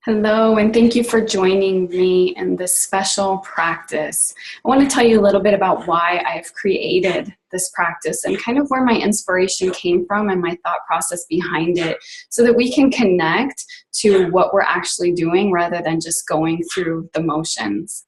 Hello, and thank you for joining me in this special practice. I want to tell you a little bit about why I've created this practice and kind of where my inspiration came from and my thought process behind it so that we can connect to what we're actually doing rather than just going through the motions.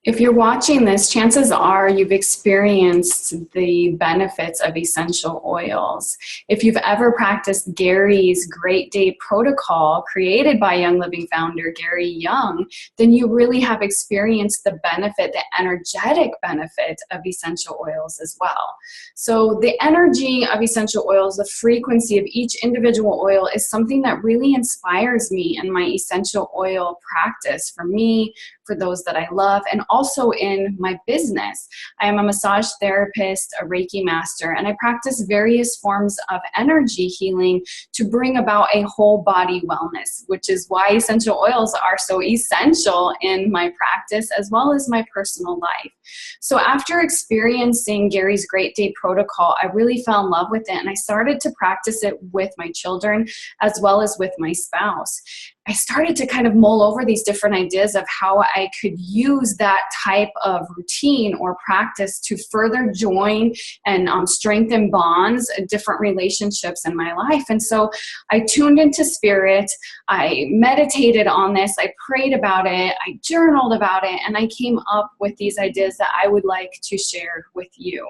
If you're watching this, chances are you've experienced the benefits of essential oils. If you've ever practiced Gary's Great Day Protocol created by Young Living founder Gary Young, then you really have experienced the benefit, the energetic benefit of essential oils as well. So the energy of essential oils, the frequency of each individual oil is something that really inspires me in my essential oil practice for me, for those that I love, and also in my business. I am a massage therapist, a Reiki master, and I practice various forms of energy healing to bring about a whole body wellness, which is why essential oils are so essential in my practice as well as my personal life. So after experiencing Gary's Great Day Protocol, I really fell in love with it, and I started to practice it with my children as well as with my spouse. I started to kind of mull over these different ideas of how I could use that type of routine or practice to further join and strengthen bonds, different relationships in my life. And so I tuned into spirit, I meditated on this, I prayed about it, I journaled about it, and I came up with these ideas that I would like to share with you.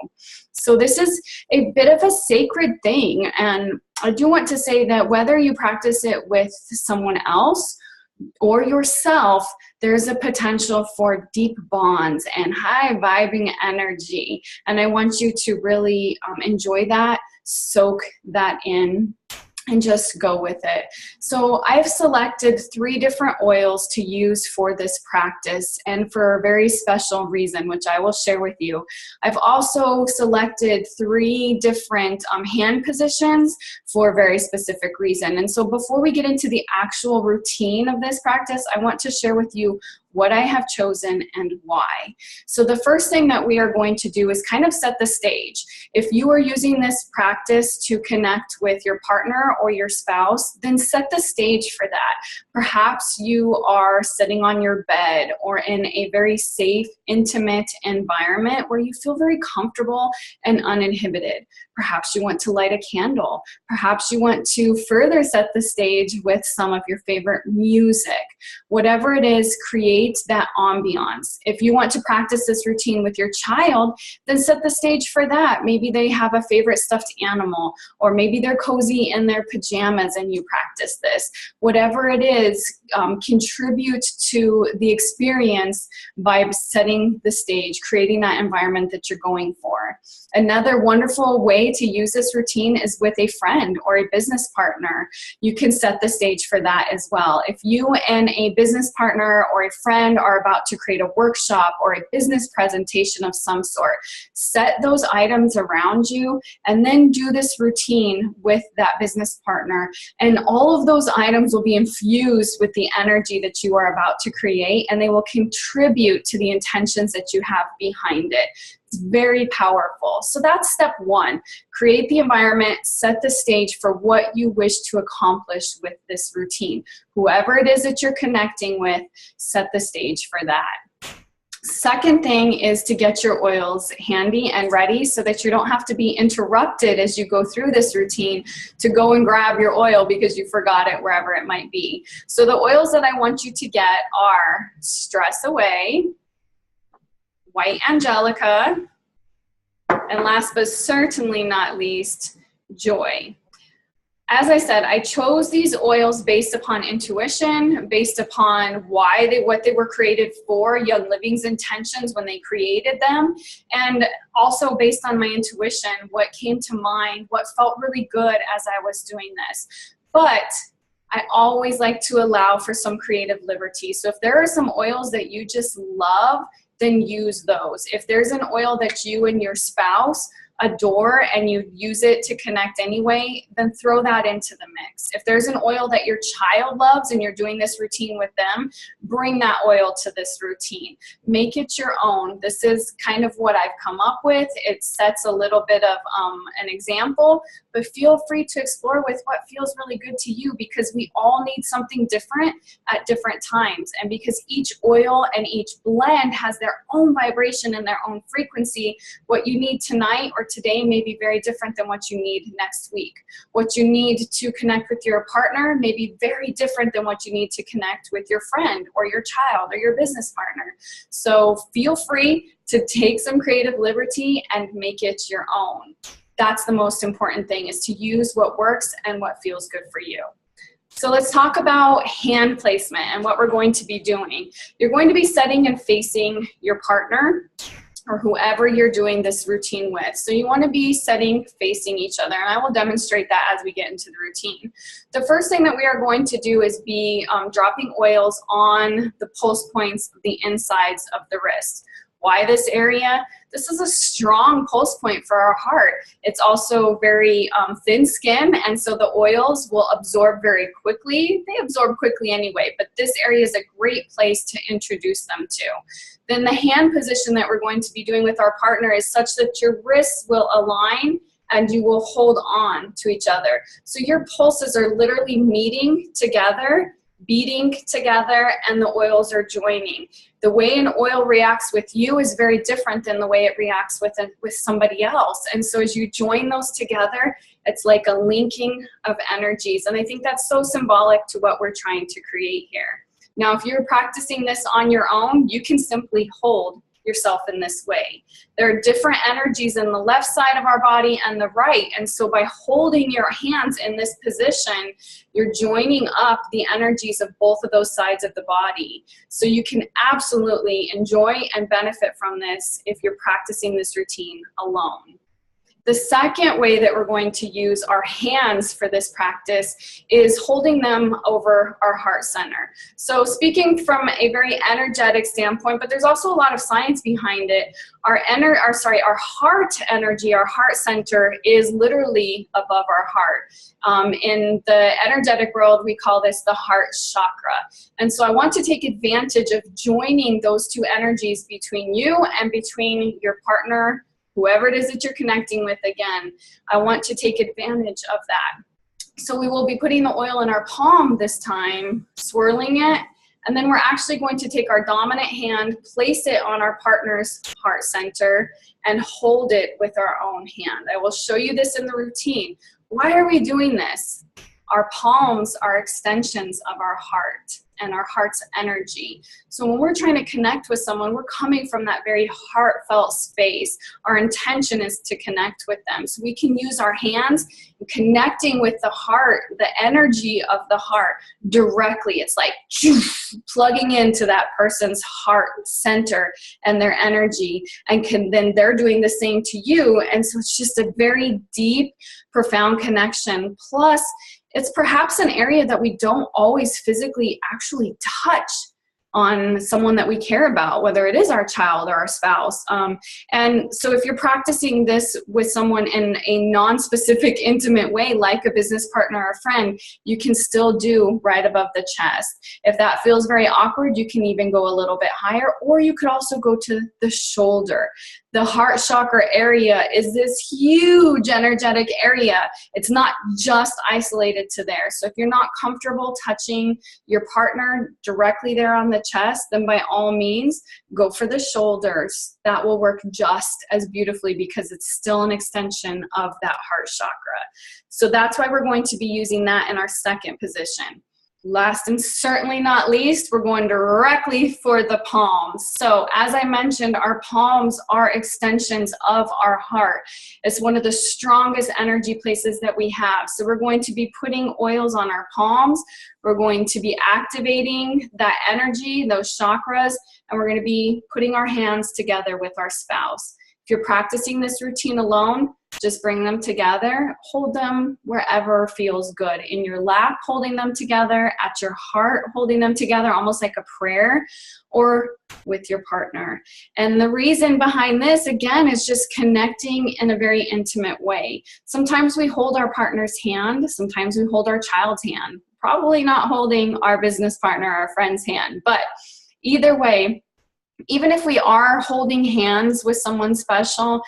So this is a bit of a sacred thing, and I do want to say that whether you practice it with someone else or yourself, there's a potential for deep bonds and high vibing energy. And I want you to really enjoy that, soak that in, and just go with it. So I've selected 3 different oils to use for this practice and for a very special reason, which I will share with you. I've also selected 3 different hand positions for a very specific reason. And so before we get into the actual routine of this practice, I want to share with you what I have chosen and why. So the first thing that we are going to do is kind of set the stage. If you are using this practice to connect with your partner or your spouse, then set the stage for that. Perhaps you are sitting on your bed or in a very safe, intimate environment where you feel very comfortable and uninhibited. Perhaps you want to light a candle. Perhaps you want to further set the stage with some of your favorite music. Whatever it is, create that ambiance. If you want to practice this routine with your child, then set the stage for that. Maybe they have a favorite stuffed animal, or maybe they're cozy in their pajamas and you practice this. Whatever it is, contribute to the experience by setting the stage, creating that environment that you're going for. Another wonderful way to use this routine is with a friend or a business partner. You can set the stage for that as well. If you and a business partner or a friend are about to create a workshop or a business presentation of some sort, set those items around you and then do this routine with that business partner. And all of those items will be infused with the energy that you are about to create, and they will contribute to the intentions that you have behind it. It's very powerful. So that's step 1. Create the environment, set the stage for what you wish to accomplish with this routine. Whoever it is that you're connecting with, set the stage for that. Second thing is to get your oils handy and ready so that you don't have to be interrupted as you go through this routine to go and grab your oil because you forgot it wherever it might be. So the oils that I want you to get are Stress Away, White Angelica, and last but certainly not least, Joy. As I said, I chose these oils based upon intuition, based upon what they were created for, Young Living's intentions when they created them, and also based on my intuition, what came to mind, what felt really good as I was doing this. But I always like to allow for some creative liberty. So if there are some oils that you just love, then use those. If there's an oil that you and your spouse adore and you use it to connect anyway, then throw that into the mix. If there's an oil that your child loves and you're doing this routine with them, bring that oil to this routine. Make it your own. This is kind of what I've come up with. It sets a little bit of an example, but feel free to explore with what feels really good to you, because we all need something different at different times. And because each oil and each blend has their own vibration and their own frequency, what you need tonight or today may be very different than what you need next week. What you need to connect with your partner may be very different than what you need to connect with your friend or your child or your business partner. So feel free to take some creative liberty and make it your own. That's the most important thing, is to use what works and what feels good for you. So let's talk about hand placement and what we're going to be doing. You're going to be setting and facing your partner or whoever you're doing this routine with. So you want to be setting, facing each other, and I will demonstrate that as we get into the routine. The first thing that we are going to do is be dropping oils on the pulse points of the insides of the wrist. Why this area? This is a strong pulse point for our heart. It's also very thin skin, and so the oils will absorb very quickly. They absorb quickly anyway, but this area is a great place to introduce them to. Then the hand position that we're going to be doing with our partner is such that your wrists will align and you will hold on to each other. So your pulses are literally meeting together, beating together, and the oils are joining. The way an oil reacts with you is very different than the way it reacts with somebody else. And so as you join those together, it's like a linking of energies. And I think that's so symbolic to what we're trying to create here. Now, if you're practicing this on your own, you can simply hold yourself in this way. There are different energies in the left side of our body and the right, and so by holding your hands in this position, you're joining up the energies of both of those sides of the body. So you can absolutely enjoy and benefit from this if you're practicing this routine alone. The second way that we're going to use our hands for this practice is holding them over our heart center. So speaking from a very energetic standpoint, but there's also a lot of science behind it, our heart energy, our heart center is literally above our heart. In the energetic world, we call this the heart chakra. And so I want to take advantage of joining those two energies between you and between your partner, whoever it is that you're connecting with. Again, I want to take advantage of that. So we will be putting the oil in our palm this time, swirling it, and then we're actually going to take our dominant hand, place it on our partner's heart center, and hold it with our own hand. I will show you this in the routine. Why are we doing this? Our palms are extensions of our heart and our heart's energy. So when we're trying to connect with someone, we're coming from that very heartfelt space. Our intention is to connect with them. So we can use our hands, connecting with the heart, the energy of the heart directly. It's like plugging into that person's heart center and their energy, and then they're doing the same to you. And so it's just a very deep, profound connection. Plus, it's perhaps an area that we don't always physically actually touch on someone that we care about, whether it is our child or our spouse. And so if you're practicing this with someone in a non-specific, intimate way, like a business partner or a friend, you can still do right above the chest. If that feels very awkward, you can even go a little bit higher, or you could also go to the shoulder. The heart chakra area is this huge energetic area. It's not just isolated to there. So if you're not comfortable touching your partner directly there on the chest, then by all means, go for the shoulders. That will work just as beautifully because it's still an extension of that heart chakra. So that's why we're going to be using that in our second position. Last and certainly not least, we're going directly for the palms. So as I mentioned, our palms are extensions of our heart. It's one of the strongest energy places that we have. So we're going to be putting oils on our palms. We're going to be activating that energy, those chakras, and we're going to be putting our hands together with our spouse. If you're practicing this routine alone, just bring them together, hold them wherever feels good. In your lap, holding them together, at your heart, holding them together, almost like a prayer, or with your partner. And the reason behind this, again, is just connecting in a very intimate way. Sometimes we hold our partner's hand, sometimes we hold our child's hand, probably not holding our business partner or our friend's hand, but either way, Even if we are holding hands with someone special,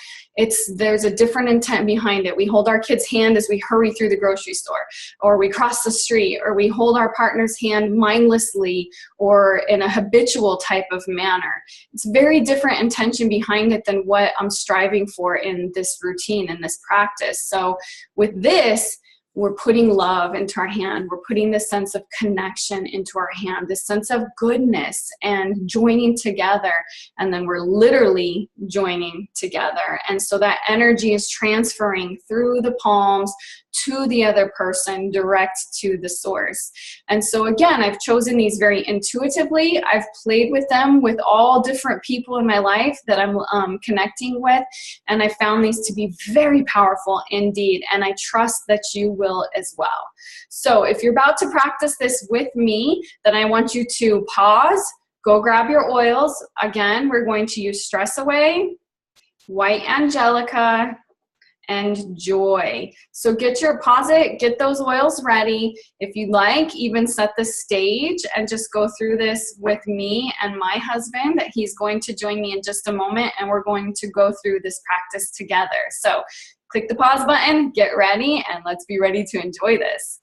there's a different intent behind it. We hold our kid's hand as we hurry through the grocery store, or we cross the street, or we hold our partner's hand mindlessly or in a habitual type of manner. It's very different intention behind it than what I'm striving for in this routine, in this practice. So with this, we're putting love into our hand. We're putting this sense of connection into our hand, this sense of goodness and joining together. And then we're literally joining together. And so that energy is transferring through the palms to the other person, direct to the source. And so again, I've chosen these very intuitively. I've played with them with all different people in my life that I'm connecting with. And I found these to be very powerful indeed. And I trust that you will as well. So if you're about to practice this with me, then I want you to pause, go grab your oils. Again, we're going to use Stress Away, White Angelica, and Joy. So pause it, get those oils ready. If you'd like, even set the stage and just go through this with me and my husband. He's going to join me in just a moment, and we're going to go through this practice together. So click the pause button, get ready, and let's be ready to enjoy this.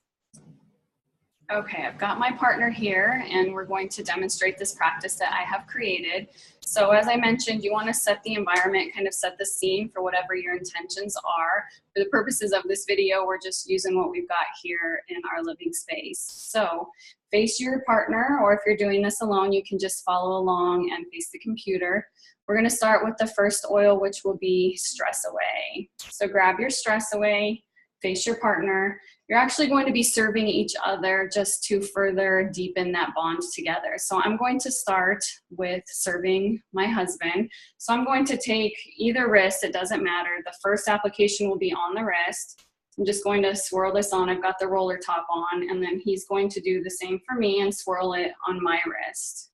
Okay, I've got my partner here, and we're going to demonstrate this practice that I have created. So as I mentioned, you want to set the environment, kind of set the scene for whatever your intentions are. For the purposes of this video, we're just using what we've got here in our living space. So face your partner, or if you're doing this alone, you can just follow along and face the computer. We're going to start with the first oil, which will be Stress Away. So grab your Stress Away, face your partner. You're actually going to be serving each other just to further deepen that bond together. So I'm going to start with serving my husband. So I'm going to take either wrist, it doesn't matter. The first application will be on the wrist. I'm just going to swirl this on. I've got the roller top on, and then he's going to do the same for me and swirl it on my wrist.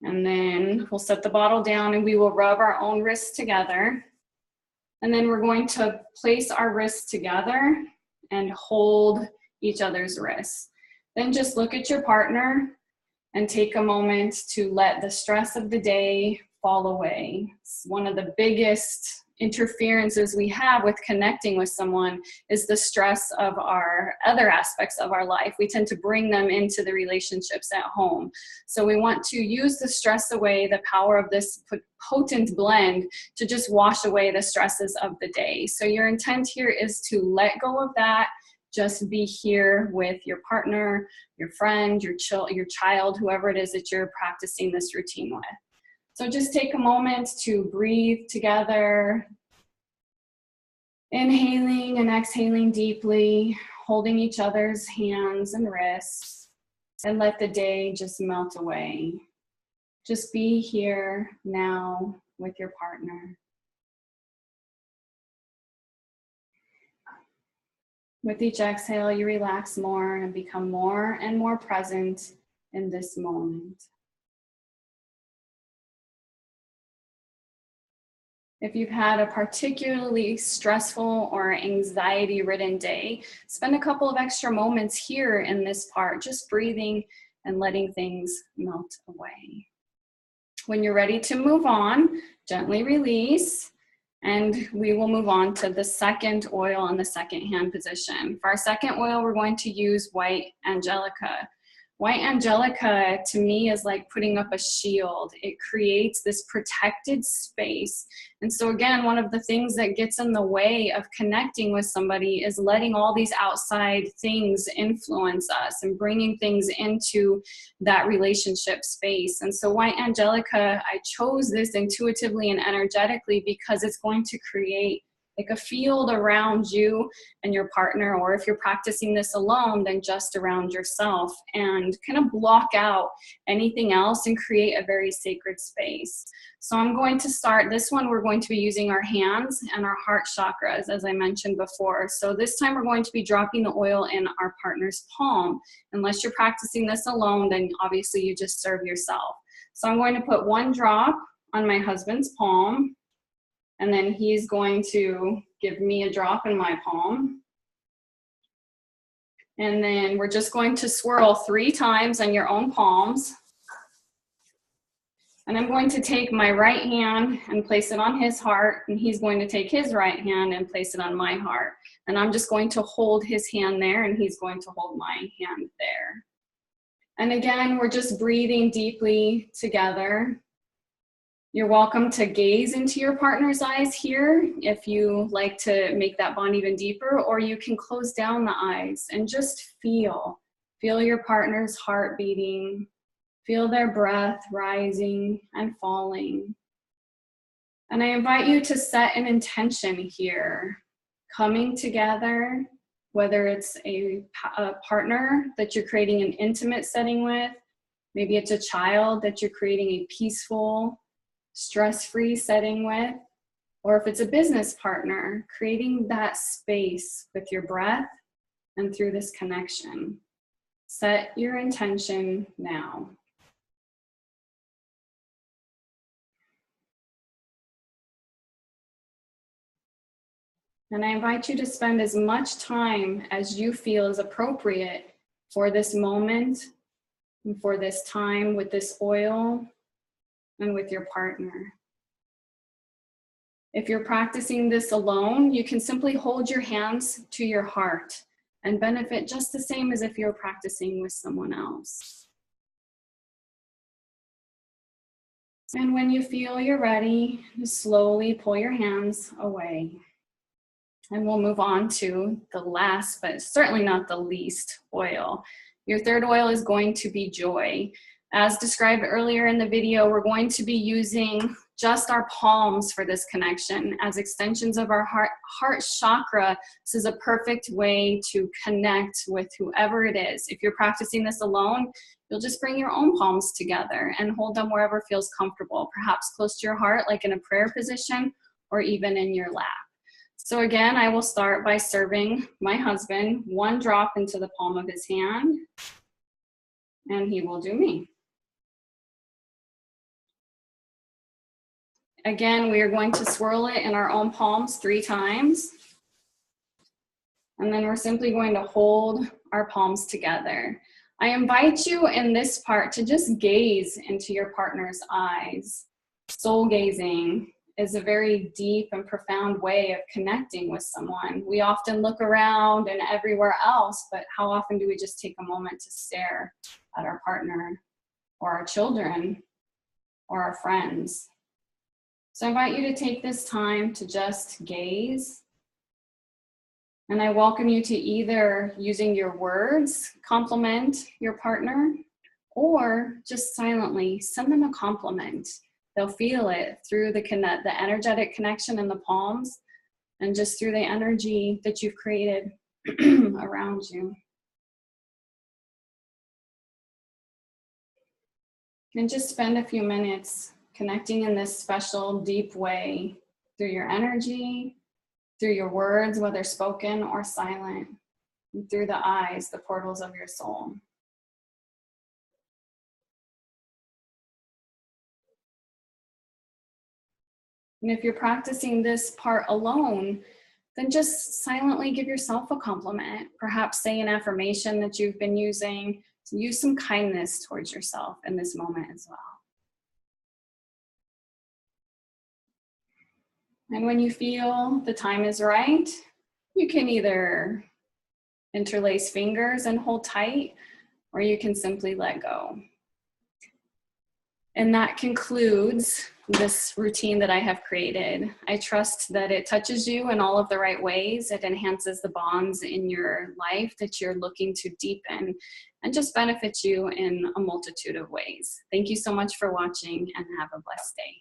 And then we'll set the bottle down, and we will rub our own wrists together. And then we're going to place our wrists together and hold each other's wrists. Then just look at your partner and take a moment to let the stress of the day fall away. It's one of the biggest interferences we have with connecting with someone is the stress of our other aspects of our life. We tend to bring them into the relationships at home. So we want to use the stress away, the power of this potent blend, to just wash away the stresses of the day. So your intent here is to let go of that. Just be here with your partner, your friend, your child, whoever it is that you're practicing this routine with. So just take a moment to breathe together, inhaling and exhaling deeply, holding each other's hands and wrists, and let the day just melt away. Just be here now with your partner. With each exhale, you relax more and become more and more present in this moment. If you've had a particularly stressful or anxiety-ridden day, spend a couple of extra moments here in this part, just breathing and letting things melt away. When you're ready to move on, gently release, and we will move on to the second oil in the second hand position. For our second oil, we're going to use White Angelica. White Angelica, to me, is like putting up a shield. It creates this protected space. And so again, one of the things that gets in the way of connecting with somebody is letting all these outside things influence us and bringing things into that relationship space. And so White Angelica, I chose this intuitively and energetically because it's going to create like a field around you and your partner, or if you're practicing this alone, then just around yourself, and kind of block out anything else and create a very sacred space. So I'm going to start this one. We're going to be using our hands and our heart chakras, as I mentioned before. So this time we're going to be dropping the oil in our partner's palm. Unless you're practicing this alone, then obviously you just serve yourself. So I'm going to put one drop on my husband's palm, and then he's going to give me a drop in my palm. And then we're just going to swirl 3 times on your own palms. And I'm going to take my right hand and place it on his heart, and he's going to take his right hand and place it on my heart. And I'm just going to hold his hand there, and he's going to hold my hand there. And again, we're just breathing deeply together. You're welcome to gaze into your partner's eyes here if you like to make that bond even deeper, or you can close down the eyes and just feel your partner's heart beating, feel their breath rising and falling. And I invite you to set an intention here, coming together, whether it's a partner that you're creating an intimate setting with, maybe it's a child that you're creating a peaceful, stress-free setting with, or if it's a business partner, creating that space with your breath and through this connection. Set your intention now. And I invite you to spend as much time as you feel is appropriate for this moment and for this time with this oil and with your partner. If you're practicing this alone, you can simply hold your hands to your heart and benefit just the same as if you're practicing with someone else. And when you feel you're ready, just slowly pull your hands away. And we'll move on to the last, but certainly not the least, oil. Your third oil is going to be joy. As described earlier in the video, we're going to be using just our palms for this connection as extensions of our heart chakra. This is a perfect way to connect with whoever it is. If you're practicing this alone, you'll just bring your own palms together and hold them wherever feels comfortable, perhaps close to your heart, like in a prayer position, or even in your lap. So again, I will start by serving my husband one drop into the palm of his hand, and he will do me. Again, we are going to swirl it in our own palms 3 times. And then we're simply going to hold our palms together. I invite you in this part to just gaze into your partner's eyes. Soul gazing is a very deep and profound way of connecting with someone. We often look around and everywhere else, but how often do we just take a moment to stare at our partner or our children or our friends? So I invite you to take this time to just gaze. And I welcome you to either using your words, compliment your partner, or just silently send them a compliment. They'll feel it through the energetic connection in the palms and just through the energy that you've created around you. And just spend a few minutes connecting in this special, deep way through your energy, through your words, whether spoken or silent, and through the eyes, the portals of your soul. And if you're practicing this part alone, then just silently give yourself a compliment. Perhaps say an affirmation that you've been using. Use some kindness towards yourself in this moment as well. And when you feel the time is right, you can either interlace fingers and hold tight, or you can simply let go. And that concludes this routine that I have created. I trust that it touches you in all of the right ways. It enhances the bonds in your life that you're looking to deepen and just benefits you in a multitude of ways. Thank you so much for watching, and have a blessed day.